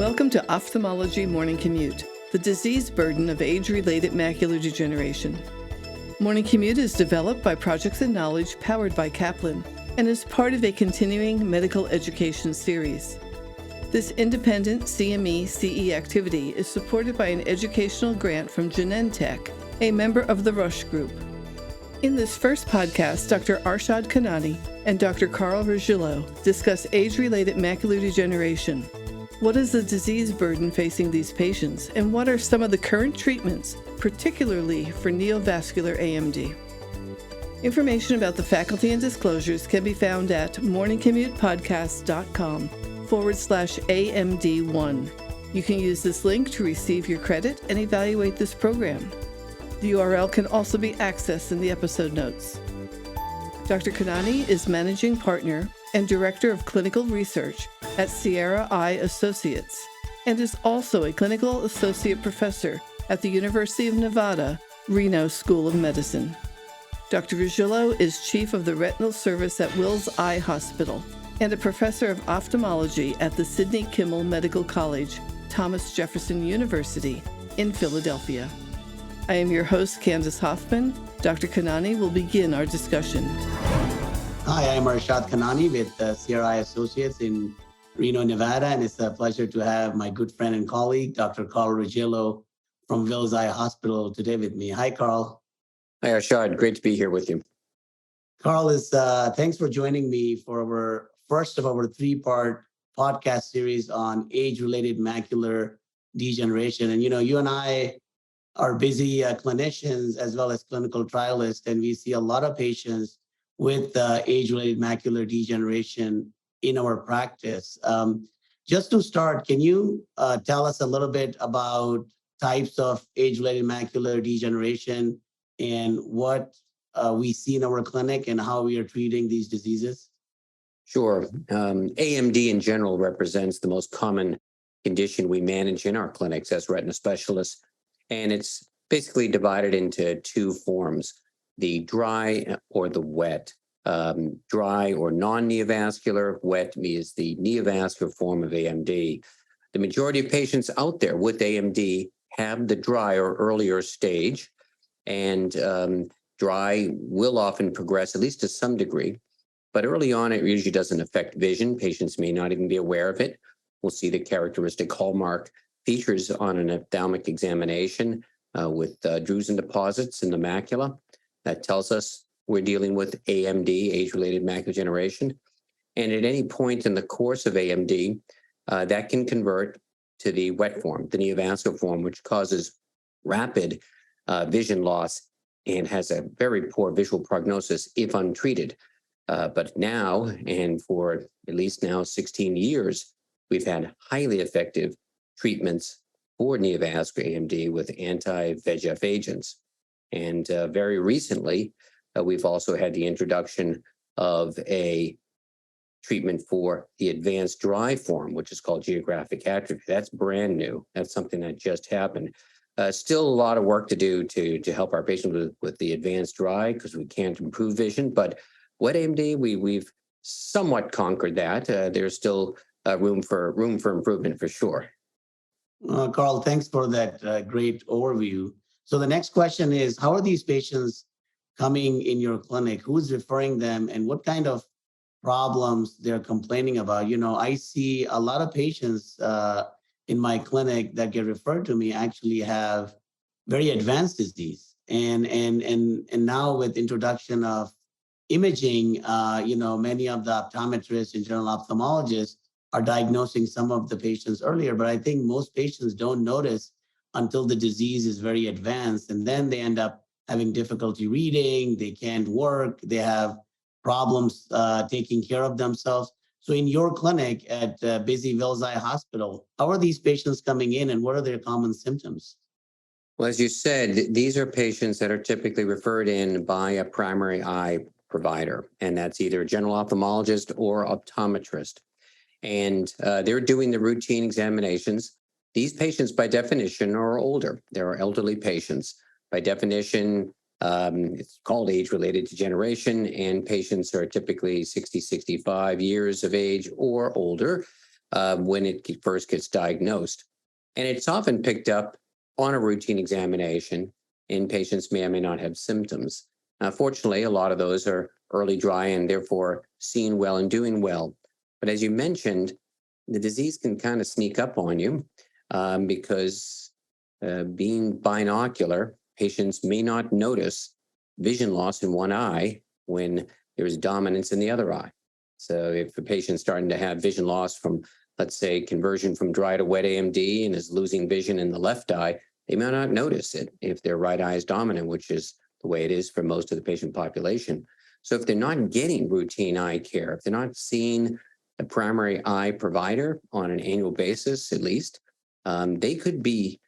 Welcome to Ophthalmology Morning Commute, the disease burden of age-related macular degeneration. Morning Commute is developed by Projects and Knowledge powered by Kaplan and is part of a continuing medical education series. This independent CME-CE activity is supported by an educational grant from Genentech, a member of the Rush Group. In this first podcast, Dr. Arshad Kanani and Dr. Carl Regillo discuss age-related macular degeneration. What is the disease burden facing these patients, and what are some of the current treatments, particularly for neovascular AMD? Information about the faculty and disclosures can be found at morningcommutepodcast.com/AMD1. You can use this link to receive your credit and evaluate this program. The URL can also be accessed in the episode notes. Dr. Kanani is Managing Partner and Director of Clinical Research at Sierra Eye Associates and is also a Clinical Associate Professor at the University of Nevada, Reno School of Medicine. Dr. Regillo is Chief of the Retinal Service at Wills Eye Hospital and a Professor of Ophthalmology at the Sidney Kimmel Medical College, Thomas Jefferson University in Philadelphia. I am your host, Candace Hoffman. Dr. Kanani will begin our discussion. Hi, I'm Arshad Kanani with Sierra Eye Associates in Reno, Nevada, and it's a pleasure to have my good friend and colleague, Dr. Carl Regillo from Wills Eye Hospital today with me. Hi, Carl. Hi, Arshad. Great to be here with you. Carl, thanks for joining me for our first of our three-part podcast series on age-related macular degeneration. And, you and I are busy clinicians as well as clinical trialists, and we see a lot of patients with age-related macular degeneration in our practice. Just to start, can you tell us a little bit about types of age-related macular degeneration and what we see in our clinic and how we are treating these diseases? Sure. AMD in general represents the most common condition we manage in our clinics as retina specialists, and it's basically divided into two forms: the dry or the wet. Dry or non-neovascular, wet is the neovascular form of AMD. The majority of patients out there with AMD have the dry or earlier stage, and dry will often progress, at least to some degree. But early on, it usually doesn't affect vision. Patients may not even be aware of it. We'll see the characteristic hallmark features on an ophthalmic examination with drusen deposits in the macula. That tells us we're dealing with AMD, age-related macular degeneration. And at any point in the course of AMD, that can convert to the wet form, the neovascular form, which causes rapid vision loss and has a very poor visual prognosis if untreated. But now, and for at least now 16 years, we've had highly effective treatments for neovascular AMD with anti-VEGF agents. And very recently, we've also had the introduction of a treatment for the advanced dry form, which is called geographic atrophy. That's brand new. That's something that just happened. Still a lot of work to do to help our patients with the advanced dry because we can't improve vision. But wet AMD, we've somewhat conquered that. There's still room for improvement for sure. Carl, thanks for that great overview. So the next question is, how are these patients coming in your clinic? Who's referring them, and what kind of problems they're complaining about? I see a lot of patients in my clinic that get referred to me actually have very advanced disease. And now with introduction of imaging, many of the optometrists and general ophthalmologists are diagnosing some of the patients earlier, but I think most patients don't notice until the disease is very advanced, and then they end up having difficulty reading, they can't work, they have problems taking care of themselves. So in your clinic at busy Wills Eye Hospital, how are these patients coming in and what are their common symptoms? Well, as you said, these are patients that are typically referred in by a primary eye provider, and that's either a general ophthalmologist or optometrist. And they're doing the routine examinations. These patients, by definition, are older. They're elderly patients. By definition, it's called age-related degeneration, and patients are typically 60, 65 years of age or older. when it first gets diagnosed. And it's often picked up on a routine examination, and patients may or may not have symptoms. Fortunately, a lot of those are early dry and therefore seen well and doing well. But as you mentioned, the disease can kind of sneak up on you because being binocular, patients may not notice vision loss in one eye when there's dominance in the other eye. So if a patient's starting to have vision loss from, let's say, conversion from dry to wet AMD and is losing vision in the left eye, they may not notice it if their right eye is dominant, which is the way it is for most of the patient population. So if they're not getting routine eye care, if they're not seeing a primary eye provider on an annual basis, at least, they could be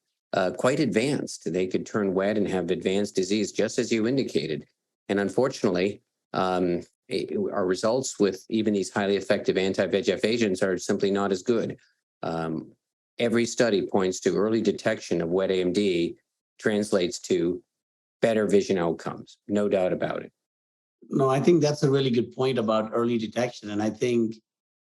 quite advanced. They could turn wet and have advanced disease, just as you indicated. And unfortunately, our results with even these highly effective anti-VEGF agents are simply not as good. Every study points to early detection of wet AMD translates to better vision outcomes, no doubt about it. No, I think that's a really good point about early detection. And I think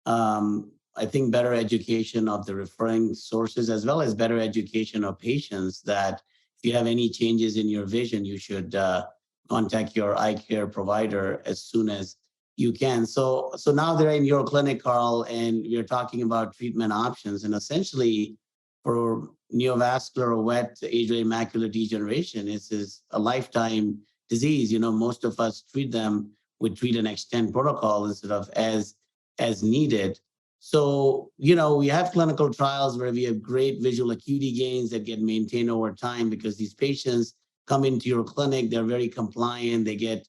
better education of the referring sources, as well as better education of patients, that if you have any changes in your vision, you should contact your eye care provider as soon as you can. So now they're in your clinic, Carl, and you're talking about treatment options. And essentially, for neovascular or wet age-related macular degeneration, is a lifetime disease. Most of us treat them with treat and extend protocol instead of as needed. So, we have clinical trials where we have great visual acuity gains that get maintained over time because these patients come into your clinic, they're very compliant, they get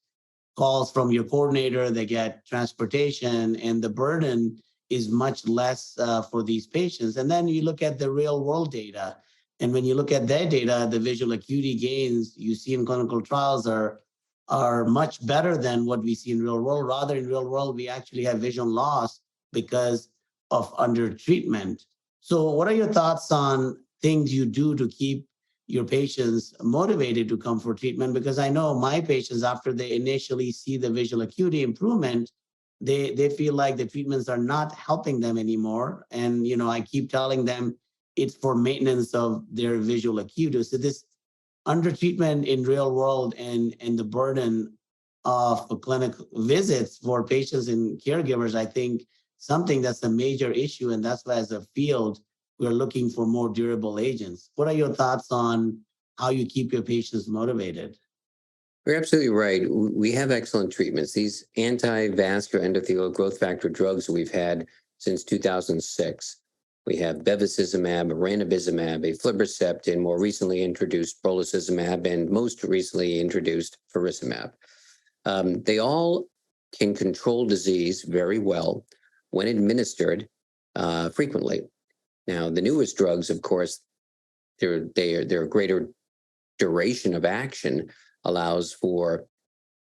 calls from your coordinator, they get transportation, and the burden is much less for these patients. And then you look at the real world data. And when you look at their data, the visual acuity gains you see in clinical trials are much better than what we see in real world. Rather, in real world, we actually have vision loss because of under treatment. So what are your thoughts on things you do to keep your patients motivated to come for treatment? Because I know my patients, after they initially see the visual acuity improvement, they feel like the treatments are not helping them anymore. And, I keep telling them it's for maintenance of their visual acuity. So this under treatment in real world and the burden of clinic visits for patients and caregivers, I think something that's a major issue. And that's why as a field, we're looking for more durable agents. What are your thoughts on how you keep your patients motivated? You're absolutely right. We have excellent treatments. These anti-vascular endothelial growth factor drugs we've had since 2006. We have bevacizumab, ranibizumab, aflibercept, and more recently introduced brolucizumab, and most recently introduced faricimab. They all can control disease very well when administered frequently. Now, the newest drugs, of course, their greater duration of action allows for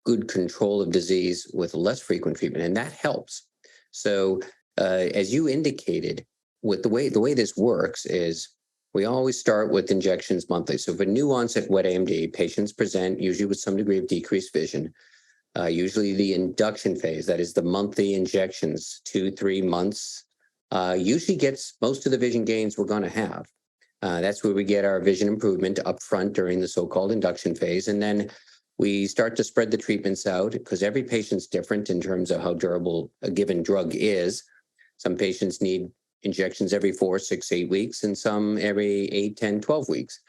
good control of disease with less frequent treatment, and that helps. So, as you indicated, with the way this works is we always start with injections monthly. So, for new onset wet AMD, patients present usually with some degree of decreased vision. Usually, the induction phase, that is the monthly injections, 2-3 months, usually gets most of the vision gains we're going to have. That's where we get our vision improvement up front during the so-called induction phase. And then we start to spread the treatments out because every patient's different in terms of how durable a given drug is. Some patients need injections every 4, 6, 8 weeks, and some every 8, 10, 12 weeks.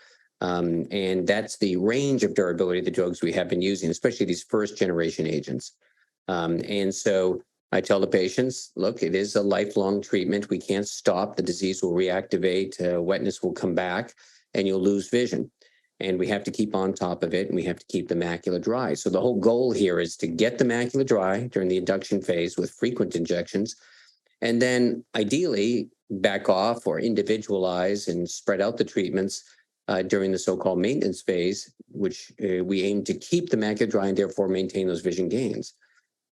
And that's the range of durability of the drugs we have been using, especially these first generation agents. And so I tell the patients, look, it is a lifelong treatment. We can't stop. The disease will reactivate, wetness will come back, and you'll lose vision. And we have to keep on top of it, and we have to keep the macula dry. So the whole goal here is to get the macula dry during the induction phase with frequent injections, and then ideally back off or individualize and spread out the treatments during the so-called maintenance phase, which we aim to keep the macula dry and therefore maintain those vision gains.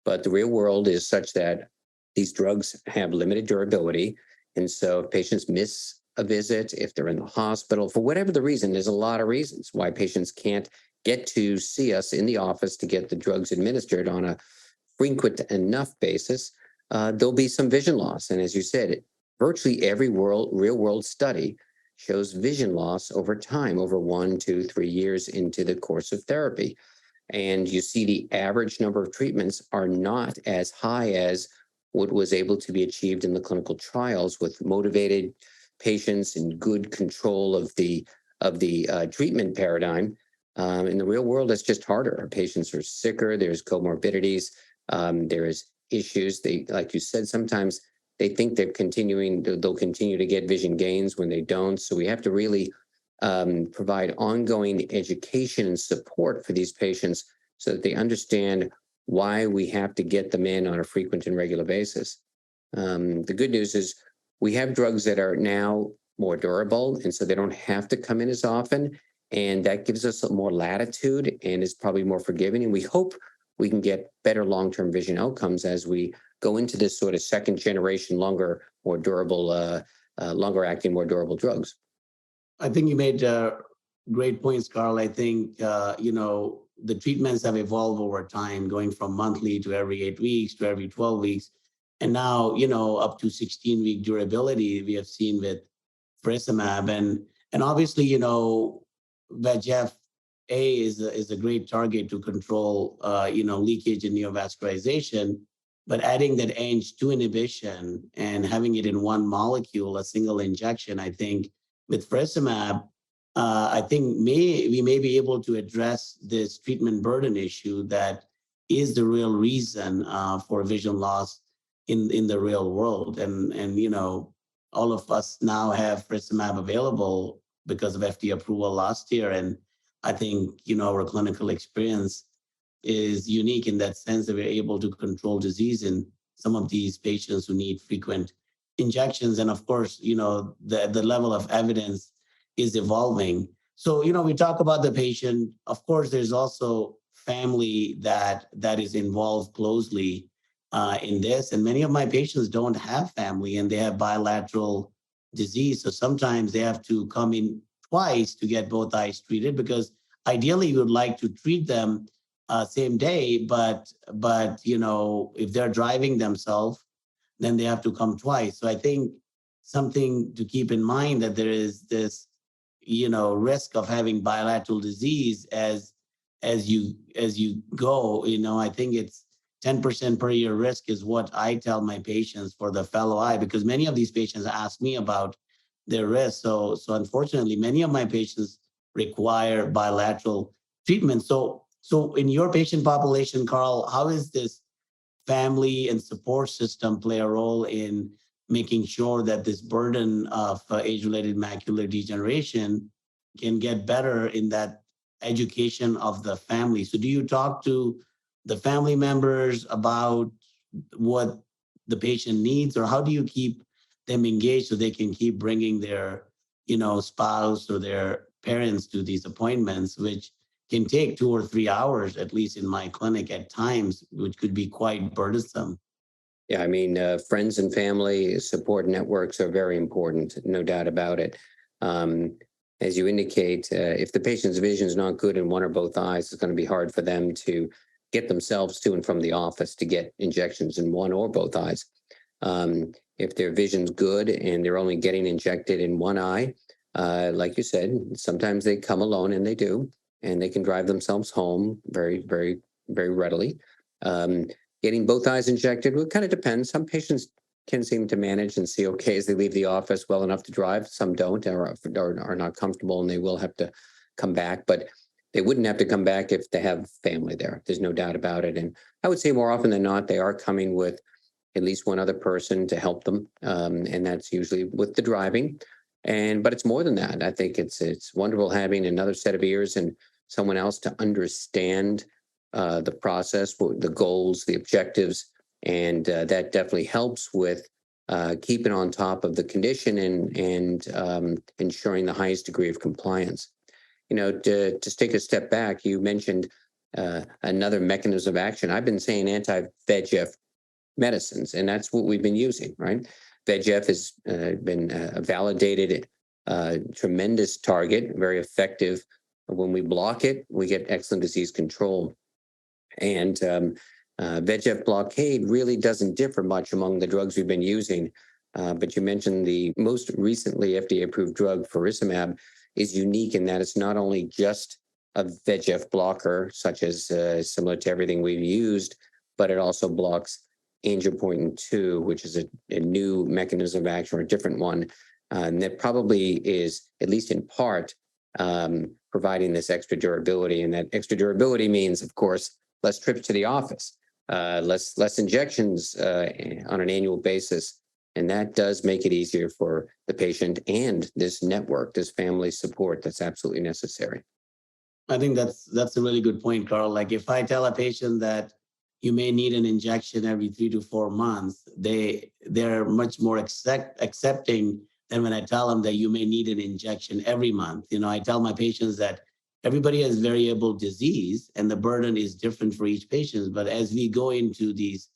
But the real world is such that these drugs have limited durability. And so if patients miss a visit, if they're in the hospital, for whatever the reason, there's a lot of reasons why patients can't get to see us in the office to get the drugs administered on a frequent enough basis, there'll be some vision loss. And as you said, virtually every real world study shows vision loss over time, over 1, 2, 3 years into the course of therapy. And you see the average number of treatments are not as high as what was able to be achieved in the clinical trials with motivated patients and good control of the treatment paradigm. In the real world, it's just harder. Our patients are sicker. There's comorbidities. There's issues. They, like you said, sometimes they think they'll continue to get vision gains when they don't. So we have to really provide ongoing education and support for these patients so that they understand why we have to get them in on a frequent and regular basis. The good news is we have drugs that are now more durable, and so they don't have to come in as often. And that gives us more latitude and is probably more forgiving. And we hope we can get better long-term vision outcomes as we go into this sort of second generation, longer, more durable, longer acting, more durable drugs. I think you made great points, Carl. I think, the treatments have evolved over time, going from monthly to every 8 weeks to every 12 weeks. And now, up to 16-week durability we have seen with faricimab. And obviously, VEGF-A is a great target to control, leakage and neovascularization. But adding that Ang2 inhibition and having it in one molecule, a single injection, I think with faricimab, I think we may be able to address this treatment burden issue that is the real reason for vision loss in the real world. And all of us now have faricimab available because of FDA approval last year. And I think, our clinical experience is unique in that sense that we're able to control disease in some of these patients who need frequent injections. And of course, the level of evidence is evolving. So, we talk about the patient. Of course, there's also family that is involved closely in this. And many of my patients don't have family and they have bilateral disease. So sometimes they have to come in twice to get both eyes treated, because ideally we would like to treat them same day, but if they're driving themselves, then they have to come twice. So I think something to keep in mind, that there is this risk of having bilateral disease as you go. I think it's 10% per year risk is what I tell my patients for the fellow eye, because many of these patients ask me about their risk. So unfortunately, many of my patients require bilateral treatment. So in your patient population, Carl, how is this family and support system play a role in making sure that this burden of age-related macular degeneration can get better in that education of the family? So do you talk to the family members about what the patient needs, or how do you keep them engaged so they can keep bringing their, spouse or their parents to these appointments, which can take 2 or 3 hours, at least in my clinic at times, which could be quite burdensome? Yeah, I mean, friends and family support networks are very important, no doubt about it. As you indicate, if the patient's vision is not good in one or both eyes, it's going to be hard for them to get themselves to and from the office to get injections in one or both eyes. If their vision's good and they're only getting injected in one eye, like you said, sometimes they come alone, and they do, and they can drive themselves home very, very, very readily. Getting both eyes injected, well, it kind of depends. Some patients can seem to manage and see okay as they leave the office well enough to drive. Some don't, or are not comfortable, and they will have to come back. But they wouldn't have to come back if they have family there. There's no doubt about it. And I would say more often than not, they are coming with at least one other person to help them, and that's usually with the driving. But it's more than that. I think it's wonderful having another set of ears and someone else to understand the process, the goals, the objectives, and that definitely helps with keeping on top of the condition and ensuring the highest degree of compliance. To just take a step back, you mentioned another mechanism of action. I've been saying anti-VEGF medicines, and that's what we've been using, right? VEGF has been a validated, tremendous target, very effective. When we block it, we get excellent disease control. And VEGF blockade really doesn't differ much among the drugs we've been using. But you mentioned the most recently FDA-approved drug, faricimab, is unique in that it's not only just a VEGF blocker, such as similar to everything we've used, but it also blocks angiopoietin 2, which is a new mechanism of action or a different one. And that probably is, at least in part, providing this extra durability. And that extra durability means, of course, less trips to the office, less injections on an annual basis. And that does make it easier for the patient and this network, this family support that's absolutely necessary. I think that's a really good point, Carl. Like if I tell a patient that you may need an injection every 3 to 4 months, they're much more accepting than when I tell them that you may need an injection every month. I tell my patients that everybody has variable disease and the burden is different for each patient. But as we go into these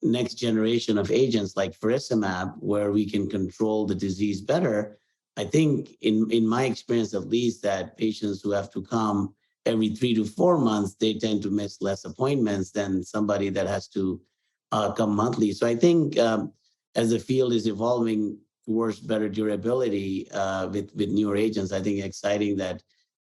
next generation of agents like faricimab, where we can control the disease better, I think in my experience, at least, that patients who have to come every 3 to 4 months, they tend to miss less appointments than somebody that has to come monthly. So I think as the field is evolving towards better durability with newer agents, I think exciting that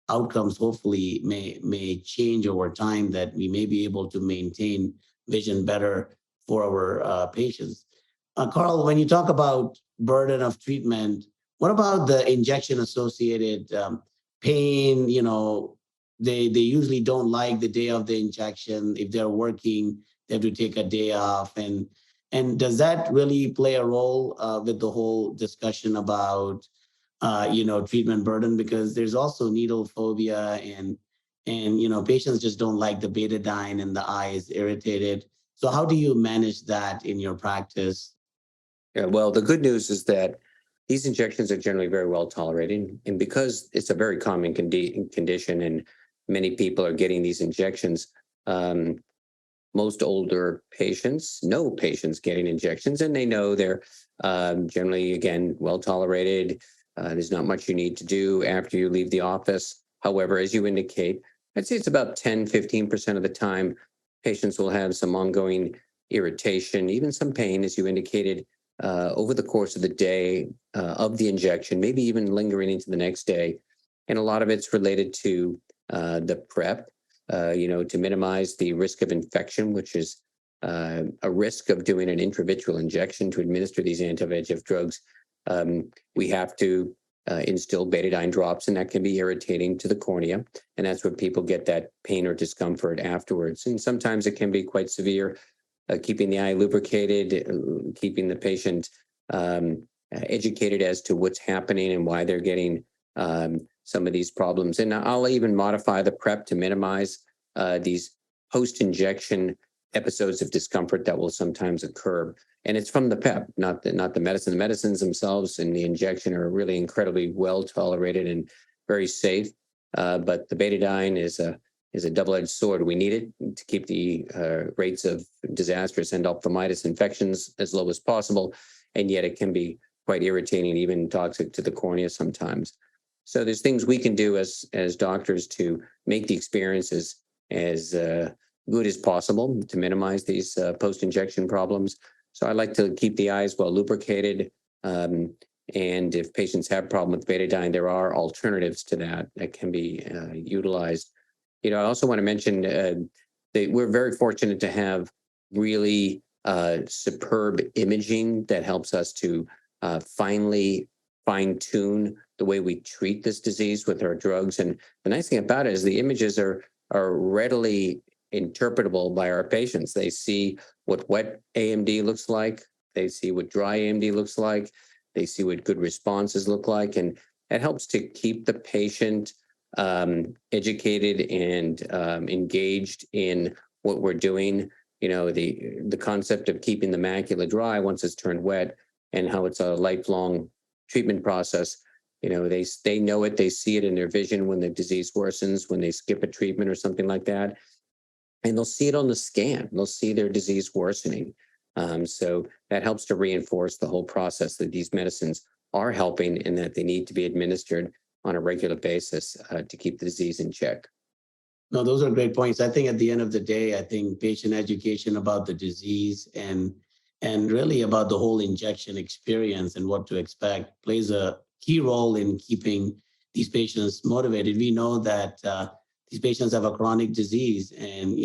outcomes hopefully may change over time, that we may be able to maintain vision better for our patients. Carl, when you talk about burden of treatment, what about the injection associated pain? They usually don't like the day of the injection. If they're working, they have to take a day off. And does that really play a role with the whole discussion about treatment burden? Because there's also needle phobia, and patients just don't like the betadine and the eye is irritated. So how do you manage that in your practice? Yeah, well, the good news is that these injections are generally very well tolerated. And because it's a very common condition and many people are getting these injections, most older patients know patients getting injections, and they know they're generally, again, well tolerated. There's not much you need to do after you leave the office. However, as you indicate, I'd say it's about 10-15% of the time, patients will have some ongoing irritation, even some pain, as you indicated, over the course of the day of the injection, maybe even lingering into the next day. And a lot of it's related to the prep, to minimize the risk of infection, which is a risk of doing an intravitreal injection to administer these anti-VEGF drugs. We have to instill betadine drops, and that can be irritating to the cornea. And that's where people get that pain or discomfort afterwards. And sometimes it can be quite severe, keeping the eye lubricated, keeping the patient educated as to what's happening and why they're getting some of these problems. And I'll even modify the prep to minimize these post-injection episodes of discomfort that will sometimes occur. And it's from the PEP, not the medicine. The medicines themselves and the injection are really incredibly well tolerated and very safe. But the betadine is a double-edged sword. We need it to keep the rates of disastrous endophthalmitis infections as low as possible, and yet it can be quite irritating, even toxic to the cornea sometimes. So there's things we can do as doctors to make the experiences as good as possible to minimize these post-injection problems. So I like to keep the eyes well lubricated. And if patients have a problem with betadine, there are alternatives to that can be utilized. I also want to mention that we're very fortunate to have really superb imaging that helps us to finally fine-tune the way we treat this disease with our drugs. And the nice thing about it is the images are readily interpretable by our patients. They see what wet AMD looks like. They see what dry AMD looks like. They see what good responses look like. And it helps to keep the patient educated and engaged in what we're doing. The concept of keeping the macula dry once it's turned wet, and how it's a lifelong treatment process. They know it, they see it in their vision when the disease worsens, when they skip a treatment or something like that. And they'll see it on the scan. They'll see their disease worsening. So that helps to reinforce the whole process that these medicines are helping and that they need to be administered on a regular basis to keep the disease in check. No, those are great points. I think at the end of the day, I think patient education about the disease and and really about the whole injection experience and what to expect plays a key role in keeping these patients motivated. We know that these patients have a chronic disease, and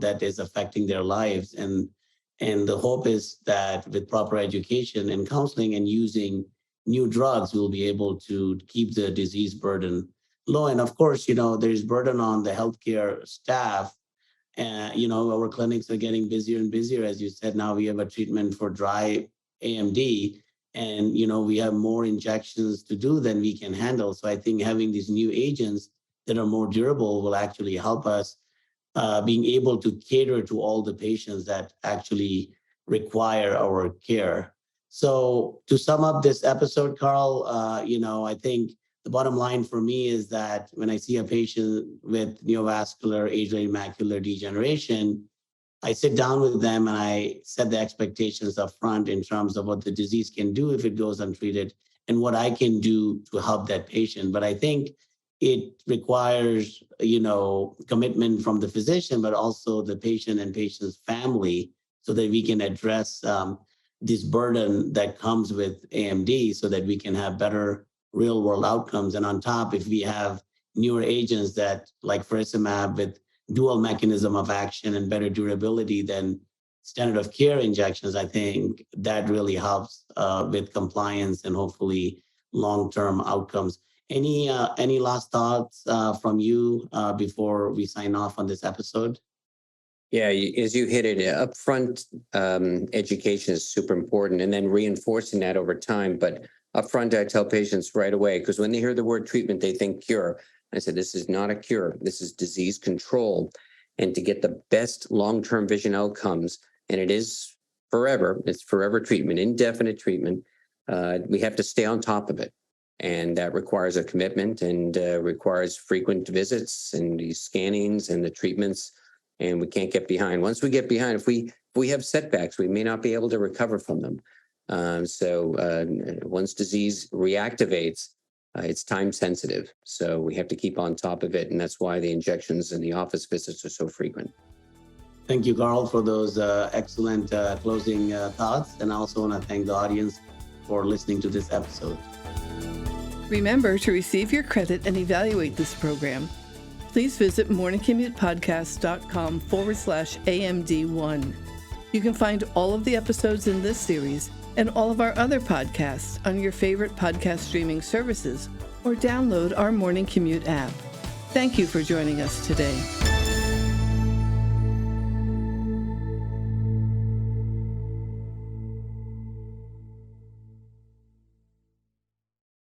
that is affecting their lives. And the hope is that with proper education and counseling and using new drugs, we'll be able to keep the disease burden low. And of course, there's burden on the healthcare staff. Our clinics are getting busier and busier. As you said, now we have a treatment for dry AMD, and we have more injections to do than we can handle. So I think having these new agents that are more durable will actually help us being able to cater to all the patients that actually require our care. So to sum up this episode, Carl, I think the bottom line for me is that when I see a patient with neovascular age-related macular degeneration, I sit down with them and I set the expectations up front in terms of what the disease can do if it goes untreated and what I can do to help that patient. But I think it requires, commitment from the physician, but also the patient and patient's family, so that we can address this burden that comes with AMD, so that we can have better real world outcomes. And on top, if we have newer agents that, like faricimab, with dual mechanism of action and better durability than standard of care injections, I think that really helps with compliance and hopefully long-term outcomes. Any last thoughts from you before we sign off on this episode? Yeah, as you hit it, upfront education is super important, and then reinforcing that over time. But upfront, I tell patients right away, because when they hear the word treatment, they think cure. I said, this is not a cure. This is disease control. And to get the best long-term vision outcomes, and it is forever, it's forever treatment, indefinite treatment, we have to stay on top of it. And that requires a commitment and requires frequent visits and these scannings and the treatments. And we can't get behind. Once we get behind, if we have setbacks, we may not be able to recover from them. So once disease reactivates, it's time sensitive. So we have to keep on top of it. And that's why the injections and the office visits are so frequent. Thank you, Carl, for those excellent closing thoughts. And I also want to thank the audience for listening to this episode. Remember to receive your credit and evaluate this program. Please visit morningcommutepodcast.com/AMD1. You can find all of the episodes in this series and all of our other podcasts on your favorite podcast streaming services, or download our Morning Commute app. Thank you for joining us today.